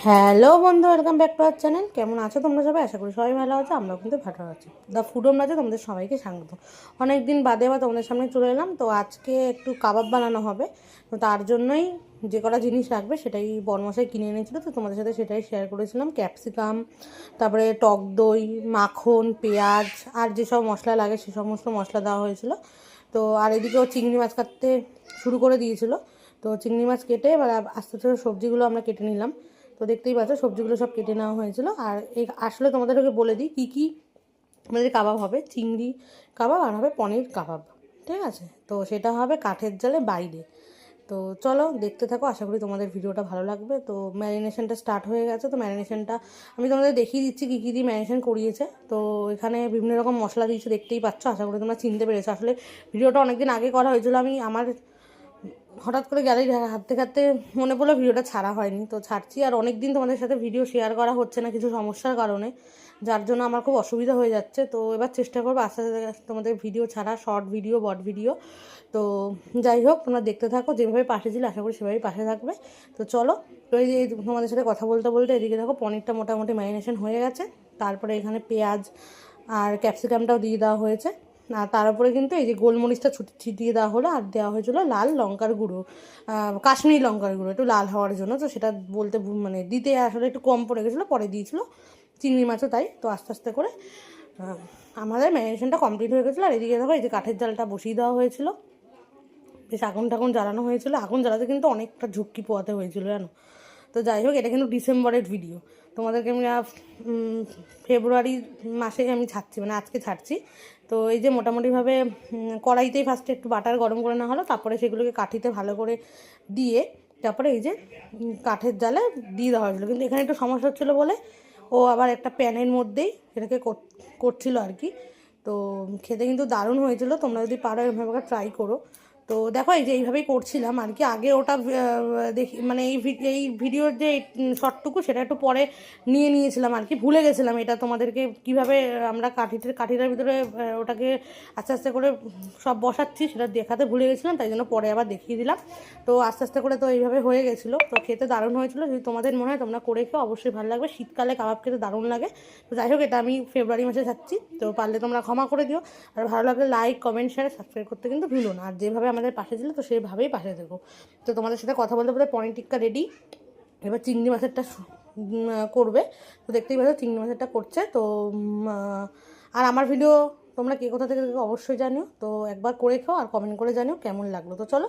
Hello বন্ধু, welcome back to our channel. কেমন আছো তোমরা সবাই? আশা করি সবাই ভালো আছো, আমরাও কিন্তু ভালো আছি। দ্য ফুড হোম রাজে তোমাদের সবাইকে স্বাগত। অনেক দিন বাদে তোমাদের সামনে চলে এলাম। তো আজকে একটু কাবাব বানানো হবে, তো তার জন্যই যে কটা জিনিস লাগবে সেটাই বরমশাই কিনে এনেছিল, তো তোমাদের সাথে সেটাই শেয়ার করেছিলাম। ক্যাপসিকাম, তারপরে টক দই, মাখন, পেঁয়াজ আর যেসব মশলা লাগে সে সমস্ত মশলা দেওয়া হয়েছিল। তো আর এদিকেও চিংড়ি মাছ কাটতে শুরু করে দিয়েছিল। তো চিংড়ি মাছ কেটে এবার আস্তে আস্তে সবজিগুলো আমরা কেটে নিলাম। তো দেখতেই পাচ্ছ সবজিগুলো সব কেটে নেওয়া হয়েছিল। আর এই আসলে তোমাদেরকে বলে দিই কী কী আমাদের কাবাব হবে। চিংড়ি কাবাব আর হবে পনির কাবাব, ঠিক আছে? তো সেটা হবে কাঠের জালে বাইরে। তো চলো দেখতে থাকো, আশা করি তোমাদের ভিডিওটা ভালো লাগবে। তো ম্যারিনেশনটা স্টার্ট হয়ে গেছে। তো ম্যারিনেশনটা আমি তোমাদের দেখিয়ে দিচ্ছি কী কী দিয়ে ম্যারিনেশন করিয়েছে। তো এখানে বিভিন্ন রকম মশলা দিয়েছে, দেখতেই পাচ্ছ। আশা করি তোমরা চিনতে পেরেছো। আসলে ভিডিওটা অনেকদিন আগে করা হয়েছিল, আমি আমার হঠাৎ করে গ্যালারি হাঁটতে হাঁটতে মনে পড়লো ভিডিওটা ছাড়া হয়নি, তো ছাড়ছি। আর অনেক দিন তোমাদের সাথে ভিডিও শেয়ার করা হচ্ছে না কিছু সমস্যার কারণে, যার জন্য আমার খুব অসুবিধা হয়ে যাচ্ছে। তো এবার চেষ্টা করবো আস্তে আস্তে তোমাদের ভিডিও ছাড়া, শর্ট ভিডিও, বড় ভিডিও। তো যাই হোক, তোমরা দেখতে থাকো, যেভাবে পাশে ছিল আশা করি সেভাবেই পাশে থাকবে। তো চলো, তো এই যে তোমাদের সাথে কথা বলতে বলতে এদিকে দেখো পনিরটা মোটামুটি ম্যারিনেশন হয়ে গেছে। তারপরে এখানে পেঁয়াজ আর ক্যাপসিকামটাও দিয়ে দেওয়া হয়েছে। আর তার উপরে কিন্তু এই যে গোলমরিচটা ছিটিয়ে দেওয়া হলো, আর দেওয়া হয়েছিল লাল লঙ্কার গুঁড়ো, কাশ্মীরি লঙ্কার গুঁড়ো, একটু লাল হওয়ার জন্য। তো সেটা বলতে মানে দিতে আসলে একটু কম পড়ে গেছিলো, পরে দিয়েছিলো। চিংড়ি মাছও তাই। তো আস্তে আস্তে করে আমাদের ম্যারিনেশনটা কমপ্লিট হয়ে গেছিলো। আর এদিকে দেখো এই যে কাঠের জালটা বসিয়ে দেওয়া হয়েছিল, বেশ আগুন টাগুন জ্বালানো হয়েছিল। আগুন জ্বালাতে কিন্তু অনেকটা ঝুঁকি পোয়াতে হয়েছিল, জানো। তো যাই হোক, এটা কিন্তু ডিসেম্বরের ভিডিও, তোমাদেরকে আমি ফেব্রুয়ারি মাসে আমি ছাড়ছি, মানে আজকে ছাড়ছি। তো এই যে মোটামুটিভাবে কড়াইতেই ফার্স্টে একটু বাটার গরম করে নেওয়া হলো, তারপরে সেগুলোকে কাঠিতে ভালো করে দিয়ে তারপরে এই যে কাঠের জালে দিয়ে দেওয়া হয়েছিলো। কিন্তু এখানে একটু সমস্যা হচ্ছিলো বলে ও আবার একটা প্যানের মধ্যেই সেটাকে করছিল আর কি। তো খেতে কিন্তু দারুণ হয়েছিল, তোমরা যদি পারো এভাবে ট্রাই করো। তো দেখো এই যে এইভাবেই করছিলাম আর কি। আগে ওটা দেখি মানে এই ভিডিওর যে শর্টটুকু সেটা একটু পরে নিয়েছিলাম আর কি, ভুলে গেছিলাম এটা তোমাদেরকে কিভাবে আমরা কাঠিটার ভিতরে ওটাকে আস্তে আস্তে করে সব বসাচ্ছি সেটা দেখাতে ভুলে গেছিলাম, তাই জন্য পরে আবার দেখিয়ে দিলাম। তো আস্তে আস্তে করে তো এইভাবে হয়ে গেছিলো। তো খেতে দারুণ হয়েছিল। যদি তোমাদের মনে হয় তোমরা করে খেও, অবশ্যই ভালো লাগবে। শীতকালে কাবাব খেতে দারুণ লাগে। তো যাই হোক, এটা আমি ফেব্রুয়ারি মাসে খাচ্ছি, তো পারলে তোমরা ক্ষমা করে দিও। আর ভালো লাগলে লাইক, কমেন্ট, শেয়ার, সাবস্ক্রাইব করতে কিন্তু ভুলো না। আর যেভাবে আমাদের পাশে ছিল তো সেভাবেই পাশে থেকো। তো তোমাদের সাথে কথা বলতে বলতে পনির টিক্কা রেডি। এবার চিংড়ি মাছেরটা করবে। তো দেখতেই পাচ্ছ চিংড়ি মাছেরটা করছে। তো আর আমার ভিডিও তোমরা কে কোথা থেকে দেখো অবশ্যই জানিও। তো একবার করে খাও আর কমেন্ট করে জানিও কেমন লাগলো। তো চলো।